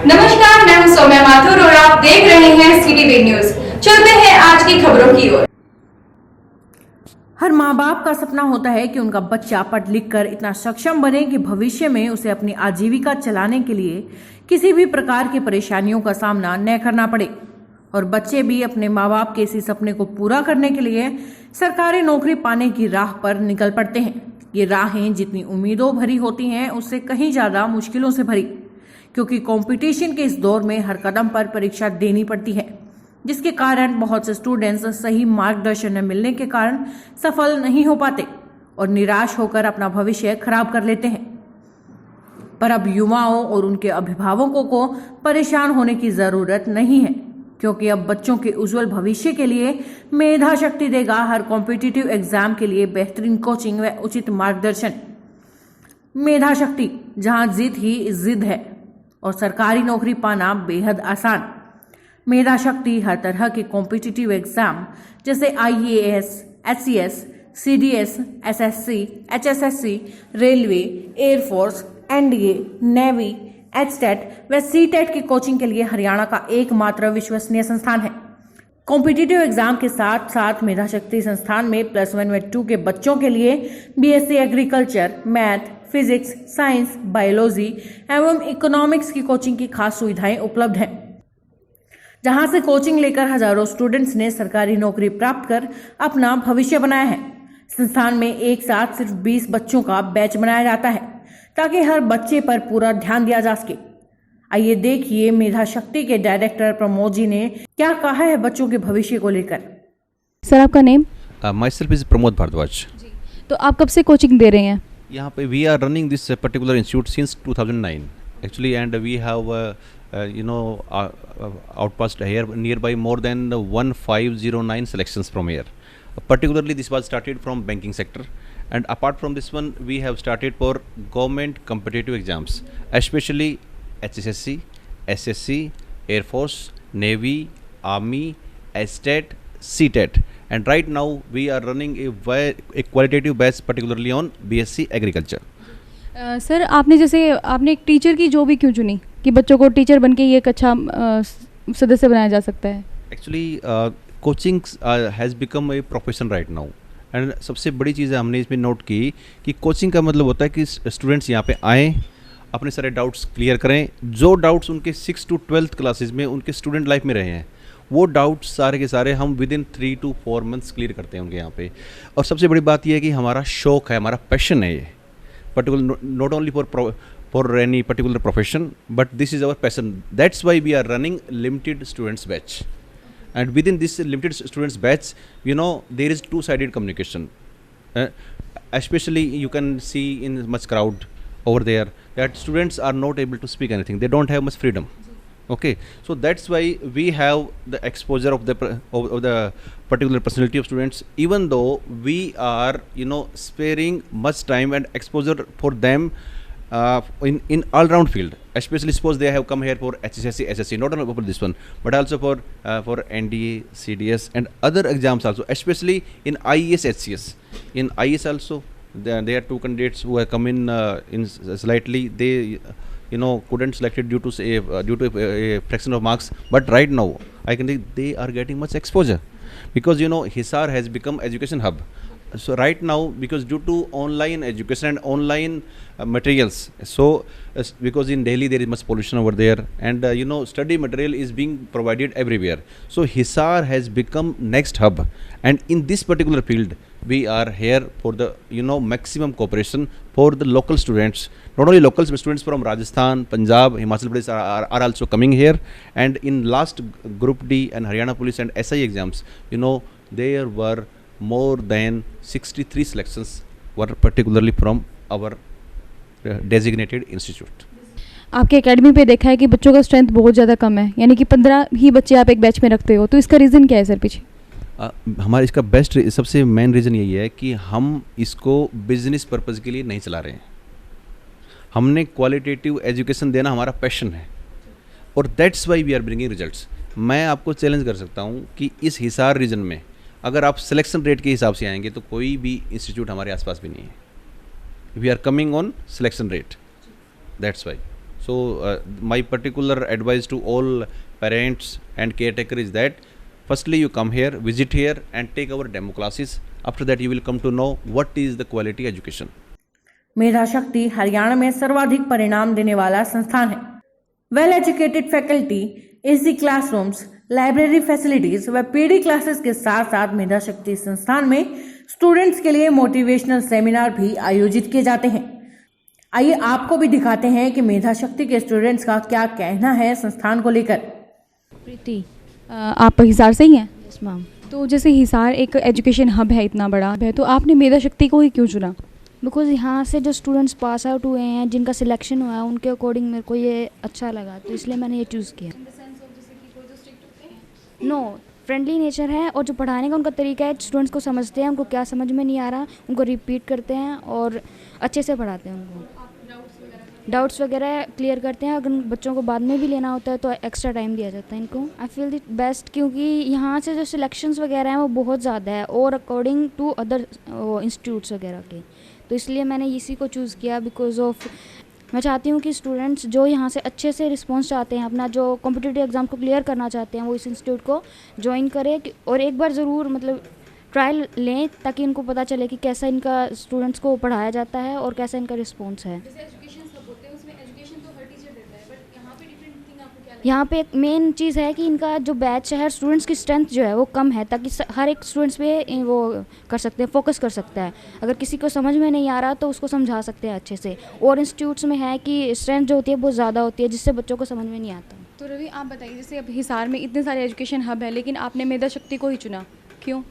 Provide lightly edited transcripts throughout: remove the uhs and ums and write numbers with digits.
नमस्कार, मैं हूं सौम्या माथुर और आप देख रहे हैं सीटीवी न्यूज। चलते हैं आज की खबरों की ओर। हर माँ बाप का सपना होता है कि उनका बच्चा पढ़ लिख कर इतना सक्षम बने कि भविष्य में उसे अपनी आजीविका चलाने के लिए किसी भी प्रकार की परेशानियों का सामना न करना पड़े, और बच्चे भी अपने माँ बाप के इसी सपने को पूरा करने के लिए सरकारी नौकरी पाने की राह पर निकल पड़ते हैं। ये राहें जितनी उम्मीदों भरी होती हैं उससे कहीं ज्यादा मुश्किलों से भरी, क्योंकि कंपटीशन के इस दौर में हर कदम पर परीक्षा देनी पड़ती है, जिसके कारण बहुत से स्टूडेंट्स सही मार्गदर्शन न मिलने के कारण सफल नहीं हो पाते और निराश होकर अपना भविष्य खराब कर लेते हैं। पर अब युवाओं और उनके अभिभावकों को परेशान होने की जरूरत नहीं है, क्योंकि अब बच्चों के उज्जवल भविष्य के लिए मेधा शक्ति देगा हर कॉम्पिटिटिव एग्जाम के लिए बेहतरीन कोचिंग व उचित मार्गदर्शन। मेधा शक्ति, जहां जिद ही जिद है और सरकारी नौकरी पाना बेहद आसान। मेधा शक्ति हर तरह के कॉम्पिटिटिव एग्जाम जैसे IAS, SCS, CDS, SSC, HSSC, railway, air force, NDA, navy, HTET व CTET की कोचिंग के लिए हरियाणा का एकमात्र विश्वसनीय संस्थान है। कॉम्पिटिटिव एग्जाम के साथ साथ मेधा शक्ति संस्थान में +1 व 2 के बच्चों के लिए BSc agriculture, math, physics, science, biology एवं इकोनॉमिक्स की कोचिंग की खास सुविधाएं उपलब्ध हैं, जहां से कोचिंग लेकर हजारों स्टूडेंट्स ने सरकारी नौकरी प्राप्त कर अपना भविष्य बनाया है। संस्थान में एक साथ सिर्फ 20 बच्चों का बैच बनाया जाता है ताकि हर बच्चे पर पूरा ध्यान दिया जा सके। आइए देखिए मेधा शक्ति के डायरेक्टर प्रमोद जी ने क्या कहा है बच्चों के भविष्य को लेकर। सर, आपका name? Myself is Pramod Bhardwaj. तो आप कब से कोचिंग दे रहे हैं? यहाँ पे we are running this particular institute since 2009 actually, and we have outpassed here nearby more than 1509 selections from here. Particularly this was started from banking sector, and apart from this one we have started for government competitive exams, especially HSSC, SSC, Air Force, Navy, Army, STET, CTET, and right now we are running a qualitative batch particularly on BSc agriculture. Sir, आपने एक teacher की job ही क्यों चुनी कि बच्चों को teacher बन के ये एक अच्छा सदस्य बनाया जा सकता है? Actually coaching has become a profession right now, and सबसे बड़ी चीज़ है हमने इसमें नोट की कि कोचिंग का मतलब होता है कि स्टूडेंट्स यहाँ पे आएँ, अपने सारे डाउट्स क्लियर करें। जो डाउट्स उनके 6 to 12th क्लासेज में उनके स्टूडेंट लाइफ में रहे हैं, वो डाउट्स सारे के सारे हम विदिन 3 to 4 months क्लियर करते हैं उनके यहाँ पे। और सबसे बड़ी बात यह है कि हमारा शौक है, हमारा पैशन है ये, particular not only for any particular profession, but this is our passion. That's why we are running limited students batch, and within this limited students batch, there is two-sided communication. Especially you can see in much crowd over there that students are not able to speak anything, they don't have much freedom. Okay, so that's why we have the exposure of the particular personality of students, even though we are sparing much time and exposure for them in all round field. Especially suppose they have come here for HSC, SSC, not only for this one but also for NDA, CDS and other exams also, especially in IAS, HCS. In IAS also there are 2 candidates who have come in slightly, they couldn't select it due to a fraction of marks, but right now I can think they are getting much exposure because Hisar has become education hub. So right now, because due to online education and online materials, so because in Delhi there is much pollution over there, and study material is being provided everywhere, so Hisar has become next hub, and in this particular field we are here for the maximum cooperation for the local students. Not only local students from Rajasthan, Punjab, Himachal Pradesh are also coming here, and in last Group D and Haryana Police and SI exams, there were more than 63 selections were particularly from our designated institute. आपके academy पे देखा है कि बच्चों का strength बहुत ज़्यादा कम है, यानी कि 15 ही बच्चे आप एक बैच में रखते हो, तो इसका रीज़न क्या है सर पीछे? हमारा इसका सबसे मेन रीज़न यही है कि हम इसको बिजनेस पर्पज़ के लिए नहीं चला रहे हैं। हमने क्वालिटेटिव एजुकेशन देना हमारा पैशन है, और that's why we are bringing results. मैं आपको चैलेंज कर सकता हूँ कि इस हिसार रीजन में अगर आप सिलेक्शन रेट के हिसाब से आएंगे तो कोई भी इंस्टीट्यूट हमारे आसपास भी नहीं है। We are coming on selection rate, that's why. So my particular advice to all parents and caretaker is that firstly you come here, visit here and take our demo classes. After that you will come to know what is the quality education. मेधा शक्ति हरियाणा में सर्वाधिक परिणाम देने वाला संस्थान है। Well educated faculty, AC classrooms, library facilities व PD classes के साथ साथ मेधा शक्ति संस्थान में स्टूडेंट्स के लिए मोटिवेशनल सेमिनार भी आयोजित किए जाते हैं। आइए आपको भी दिखाते हैं कि मेधा शक्ति के स्टूडेंट्स का क्या कहना है संस्थान को लेकर। प्रीति, आप हिसार से ही हैं? Yes ma'am. तो जैसे हिसार एक एजुकेशन हब है, इतना बड़ा है, तो आपने मेधा शक्ति को ही क्यों चुना? बिकॉज यहाँ से जो स्टूडेंट्स पास आउट हुए हैं, जिनका सिलेक्शन हुआ है, उनके अकॉर्डिंग मेरे को ये अच्छा लगा, तो इसलिए मैंने ये चूज़ किया। नो, फ्रेंडली नेचर है और जो पढ़ाने का उनका तरीका है, स्टूडेंट्स को समझते हैं, उनको क्या समझ में नहीं आ रहा उनको रिपीट करते हैं और अच्छे से पढ़ाते हैं। उनको डाउट्स वगैरह क्लियर करते हैं। अगर बच्चों को बाद में भी लेना होता है तो एक्स्ट्रा टाइम दिया जाता है इनको। आई फील द बेस्ट क्योंकि यहाँ से जो सिलेक्शंस वगैरह हैं वो बहुत ज़्यादा है और अकॉर्डिंग टू अदर इंस्टीट्यूट्स वगैरह के, तो इसलिए मैंने इसी को चूज़ किया। बिकॉज ऑफ मैं चाहती हूँ कि स्टूडेंट्स जो यहाँ से अच्छे से रिस्पॉन्स चाहते हैं, अपना जो कॉम्पिटिटिव एग्ज़ाम को क्लियर करना चाहते हैं, वो इस इंस्टीट्यूट को ज्वाइन करें और एक बार ज़रूर मतलब ट्रायल लें, ताकि इनको पता चले कि कैसा इनका स्टूडेंट्स को पढ़ाया जाता है और कैसा इनका रिस्पॉन्स है। यहाँ पे एक मेन चीज़ है कि इनका जो बैच है, स्टूडेंट्स की स्ट्रेंथ जो है वो कम है, ताकि हर एक स्टूडेंट्स पे वो कर सकते हैं, फोकस कर सकता है। अगर किसी को समझ में नहीं आ रहा तो उसको समझा सकते हैं अच्छे से। और इंस्टीट्यूट्स में है कि स्ट्रेंथ जो होती है बहुत ज़्यादा होती है, जिससे बच्चों को समझ में नहीं आता। तो रवि, आप बताइए, जैसे अब हिसार में इतने सारे एजुकेशन हब है, लेकिन आपने मेधा शक्ति को ही चुना, क्यों?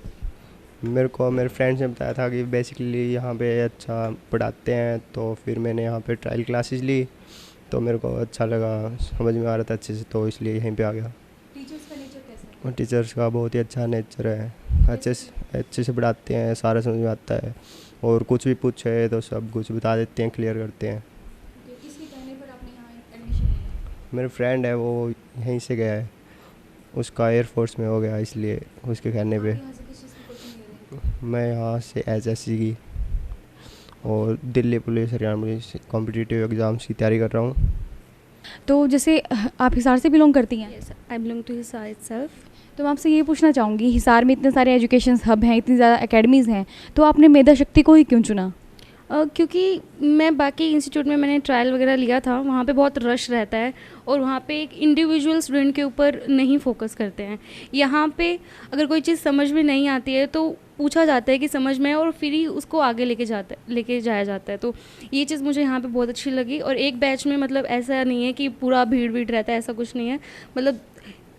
मेरे को मेरे फ्रेंड्स ने बताया था कि बेसिकली यहाँ पे अच्छा पढ़ाते हैं, तो फिर मैंने यहाँ पे ट्रायल क्लासेस ली, तो मेरे को अच्छा लगा, समझ में आ रहा था अच्छे से, तो इसलिए यहीं पे आ गया। टीचर्स का नेचर कैसा है? टीचर्स का बहुत ही अच्छा नेचर है, अच्छे से पढ़ाते हैं, सारा समझ में आता है और कुछ भी पूछे तो सब कुछ बता देते हैं, क्लियर करते हैं। किसके कहने पर आपने यहाँ एडमिशन लिया? मेरे फ्रेंड है, वो यहीं से गया है, उसका एयरफोर्स में हो गया, इसलिए उसके कहने पे मैं यहाँ से SSC की और Delhi police, Haryana police competitive exams की तैयारी कर रहा हूँ। तो जैसे आप हिसार से बिलोंग करती हैं? Yes, I belong to Hisar itself. तो मैं आपसे ये पूछना चाहूँगी, हिसार में इतने सारे एजुकेशन हब हैं, इतनी ज़्यादा एकेडमीज़ हैं, तो आपने मेधा शक्ति को ही क्यों चुना? क्योंकि मैं बाकी इंस्टीट्यूट में मैंने ट्रायल वगैरह लिया था, वहाँ पे बहुत रश रहता है और वहाँ पे एक इंडिविजुअल स्टूडेंट के ऊपर नहीं फोकस करते हैं। यहाँ पे अगर कोई चीज़ समझ में नहीं आती है तो पूछा जाता है कि समझ में है और फिर ही उसको आगे लेके जाया जाता है। तो ये चीज़ मुझे यहाँ पे बहुत अच्छी लगी। और एक बैच में मतलब ऐसा नहीं है कि पूरा भीड़ रहता है, ऐसा कुछ नहीं है। मतलब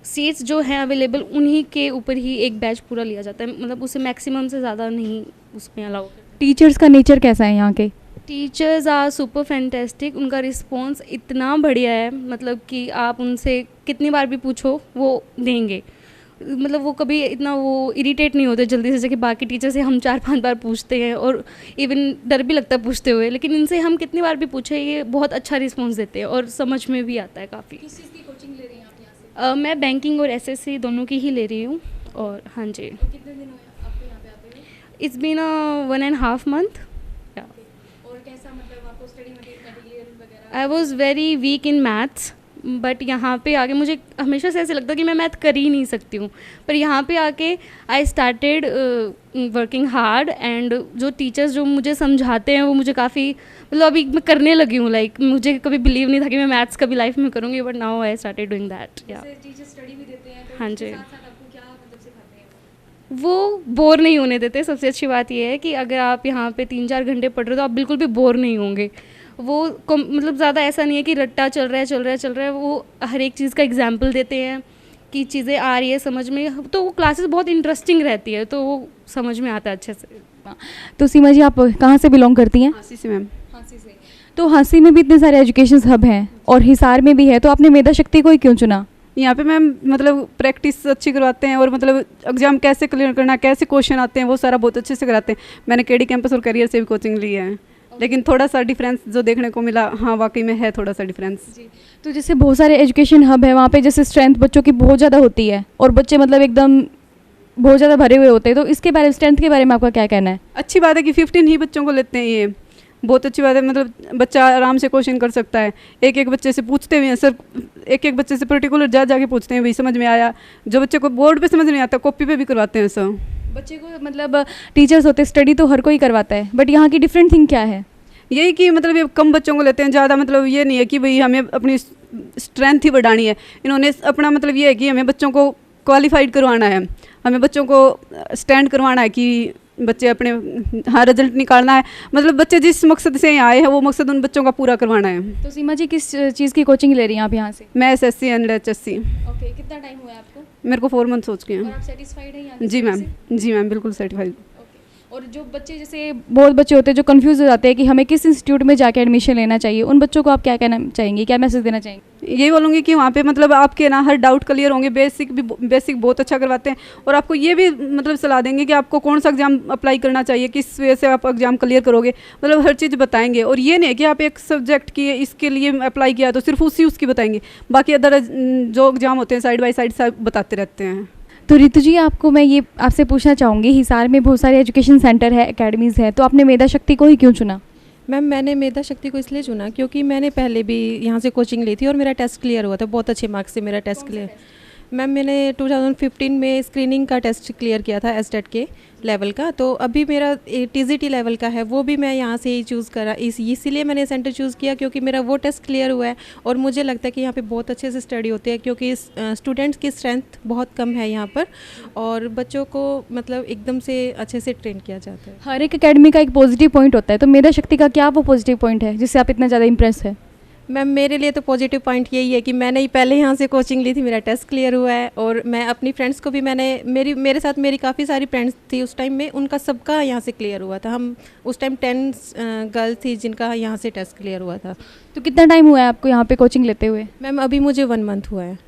सीट्स जो हैं अवेलेबल उन्हीं के ऊपर ही एक बैच पूरा लिया जाता है, मतलब उससे मैक्सिमम से ज़्यादा नहीं उसमें अलाउ। टीचर्स का नेचर कैसा है यहाँ के? Teachers are super fantastic. उनका रिस्पॉन्स इतना बढ़िया है, मतलब कि आप उनसे कितनी बार भी पूछो वो देंगे। मतलब वो कभी इतना वो इरिटेट नहीं होते जल्दी से, जैसे कि बाकी टीचर से हम 4-5 बार पूछते हैं और इवन डर भी लगता है पूछते हुए, लेकिन इनसे हम कितनी बार भी पूछे ये बहुत अच्छा रिस्पॉन्स देते हैं और समझ में भी आता है काफ़ी। किस चीज़ की कोचिंग ले रही हैं आप यहाँ से? मैं बैंकिंग और SSC दोनों की ही ले रही हूँ। और हाँ जी, कितने दिन हुए आपको यहाँ पे आते हुए? It's been 1.5 month। और कैसा, मतलब आपको स्टडी मटेरियल वगैरह? I was very weak in maths, but यहाँ पे आके मुझे हमेशा से ऐसे लगता कि मैं मैथ कर ही नहीं सकती हूँ, पर यहाँ पे आके I started working hard and जो टीचर्स जो मुझे समझाते हैं वो मुझे काफ़ी, मतलब अभी मैं करने लगी हूँ। लाइक मुझे कभी बिलीव नहीं था कि मैं मैथ्स कभी लाइफ में करूँगी, but now I started doing that. या टीचर स्टडी भी देते हैं, तो हाँ उसके जी। साथ-साथ आपको क्या मतलब सिखाते हैं? वो बोर नहीं होने देते। सबसे अच्छी बात ये है कि अगर आप यहाँ पे 3-4 घंटे पढ़ रहे हो तो आप बिल्कुल भी बोर नहीं होंगे। वो मतलब ज़्यादा ऐसा नहीं है कि रट्टा चल रहा है। वो हर एक चीज़ का एग्जाम्पल देते हैं कि चीज़ें आ रही है समझ में, तो वो क्लासेस बहुत इंटरेस्टिंग रहती है, तो वो समझ में आता है अच्छे से। तो सीमा जी, आप कहाँ से बिलोंग करती हैं? हाँसी से मैम। हाँसी से। तो हाँसी में भी इतने सारे एजुकेशन हब हैं और हिसार में भी है, तो आपने मेधा शक्ति को ही क्यों चुना? यहाँ पे मैम मतलब प्रैक्टिस अच्छी करवाते हैं और मतलब एग्जाम कैसे क्लियर करना, कैसे क्वेश्चन आते हैं, वो सारा बहुत अच्छे से कराते हैं। मैंने केडी कैंपस और करियर से भी कोचिंग ली है, लेकिन थोड़ा सा डिफरेंस जो देखने को मिला, हाँ वाकई में है थोड़ा सा डिफरेंस। जी। तो जैसे बहुत सारे एजुकेशन हब है, वहाँ पे जैसे स्ट्रेंथ बच्चों की बहुत ज़्यादा होती है और बच्चे मतलब एकदम बहुत ज़्यादा भरे हुए होते हैं, तो इसके बारे में, स्ट्रेंथ के बारे में आपका क्या कहना है? अच्छी बात है कि 15 ही बच्चों को लेते हैं ये, बहुत अच्छी बात है, मतलब बच्चा आराम से क्वेश्चन कर सकता है। एक एक बच्चे से पूछते हुए हैं सर, एक एक बच्चे से पर्टिकुलर जाके पूछते हैं, भाई समझ में आया। जो बच्चे को बोर्ड पे समझ नहीं आता कॉपी पे भी करवाते हैं सर। बच्चे को मतलब टीचर्स होते स्टडी तो हर कोई करवाता है, बट यहाँ की डिफरेंट थिंग क्या है? यही कि मतलब ये कम बच्चों को लेते हैं ज़्यादा, मतलब ये नहीं है कि भाई हमें अपनी स्ट्रेंथ ही बढ़ानी है। इन्होंने अपना मतलब ये है कि हमें बच्चों को क्वालिफाइड करवाना है, हमें बच्चों को स्टैंड करवाना है कि बच्चे अपने हाँ रिजल्ट निकालना है। मतलब बच्चे जिस मकसद से यहाँ आए हैं वो मकसद उन बच्चों का पूरा करवाना है। तो सीमा जी किस चीज़ की कोचिंग ले रही हैं आप यहाँ से? मैं SSC एंड HSC। ओके, कितना टाइम हुआ है आपको? मेरे को 4 मंथ हो चुके और हैं। आप सेटिस्फाइड हैं यहाँ की जी स्टडी मैम, से? जी मैम बिल्कुल सर्टिफाइड। और जो बच्चे जैसे बहुत बच्चे होते हैं जो कंफ्यूज हो जाते हैं कि हमें किस इंस्टीट्यूट में जाके एडमिशन लेना चाहिए, उन बच्चों को आप क्या कहना चाहेंगे, क्या मैसेज देना चाहेंगे? यही बोलूँगी कि वहाँ पे मतलब आपके ना हर डाउट क्लियर होंगे, बेसिक बहुत अच्छा करवाते हैं। और आपको ये भी मतलब सलाह देंगे कि आपको कौन सा एग्ज़ाम अप्लाई करना चाहिए, किस वजह से आप एग्ज़ाम क्लियर करोगे, मतलब हर चीज़ बताएंगे। और ये नहीं है कि आप एक सब्जेक्ट की इसके लिए अप्लाई किया तो सिर्फ उसकी बताएंगे, बाकी अदर जो एग्ज़ाम होते हैं साइड बाई साइड सब बताते रहते हैं। तो रितु जी, आपको मैं ये आपसे पूछना चाहूँगी, हिसार में बहुत सारे एजुकेशन सेंटर है, एकेडमीज़ है, तो आपने मेधा शक्ति को ही क्यों चुना? मैम मैंने मेधा शक्ति को इसलिए चुना क्योंकि मैंने पहले भी यहाँ से कोचिंग ली थी और मेरा टेस्ट क्लियर हुआ था, बहुत अच्छे मार्क्स से मेरा टेस्ट क्लियर। मैम मैंने 2015 में स्क्रीनिंग का टेस्ट क्लियर किया था STET के लेवल का, तो अभी मेरा TGT लेवल का है, वो भी मैं यहाँ से ही चूज़ करा, इसीलिए मैंने सेंटर चूज़ किया क्योंकि मेरा वो टेस्ट क्लियर हुआ है। और मुझे लगता है कि यहाँ पे बहुत अच्छे से स्टडी होती है क्योंकि स्टूडेंट्स की स्ट्रेंथ बहुत कम है यहाँ पर, और बच्चों को मतलब एकदम से अच्छे से ट्रेन किया जाता है। हर एक एकेडमी का एक पॉजिटिव पॉइंट होता है, तो मेधा शक्ति का क्या वो पॉजिटिव पॉइंट है जिससे आप इतना ज़्यादा इंप्रेस है? मैम मेरे लिए तो पॉजिटिव पॉइंट यही है कि मैंने ही पहले यहाँ से कोचिंग ली थी, मेरा टेस्ट क्लियर हुआ है। और मैं अपनी फ्रेंड्स को भी मेरे साथ मेरी काफ़ी सारी फ्रेंड्स थी उस टाइम में, उनका सबका यहाँ से क्लियर हुआ था। हम उस टाइम 10 गर्ल्स थी जिनका यहाँ से टेस्ट क्लियर हुआ था। तो कितना टाइम हुआ है आपको यहाँ पे कोचिंग लेते हुए? मैम अभी मुझे 1 मंथ हुआ है।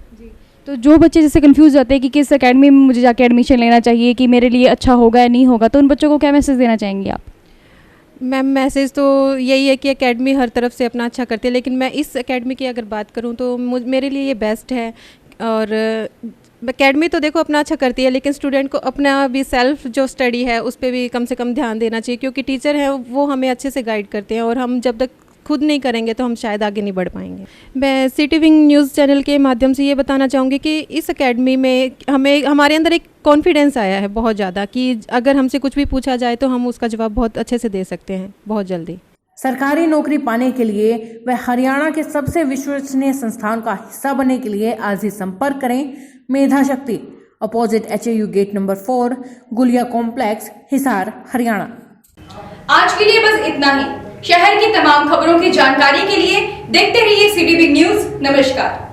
तो जो बच्चे जैसे कंफ्यूज जाते हैं कि किस एकेडमी में मुझे जाके एडमिशन लेना चाहिए, कि मेरे लिए अच्छा होगा या नहीं होगा, तो उन बच्चों को क्या मैसेज देना चाहेंगे आप? मैम मैसेज तो यही है कि एकेडमी हर तरफ से अपना अच्छा करती है, लेकिन मैं इस एकेडमी की अगर बात करूं तो मेरे लिए ये बेस्ट है। और एकेडमी तो देखो अपना अच्छा करती है, लेकिन स्टूडेंट को अपना भी सेल्फ जो स्टडी है उस पर भी कम से कम ध्यान देना चाहिए क्योंकि टीचर हैं वो हमें अच्छे से गाइड करते हैं, और हम जब तक खुद नहीं करेंगे तो हम शायद आगे नहीं बढ़ पाएंगे। मैं सिटी विंग न्यूज़ चैनल के माध्यम से ये बताना चाहूँगी कि इस एकेडमी में हमारे अंदर एक कॉन्फिडेंस आया है बहुत ज़्यादा कि अगर हमसे कुछ भी पूछा जाए तो हम उसका जवाब बहुत अच्छे से दे सकते हैं बहुत जल्दी। सरकारी नौकरी पाने के लिए व हरियाणा के सबसे विश्वसनीय संस्थान का हिस्सा बनने के लिए आज ही संपर्क करें Medha Shakti, opposite HAU gate number 4, Gulia complex, Hisar, Haryana. आज के लिए बस इतना ही। शहर की तमाम खबरों की जानकारी के लिए देखते रहिए सिटी विंग न्यूज। नमस्कार।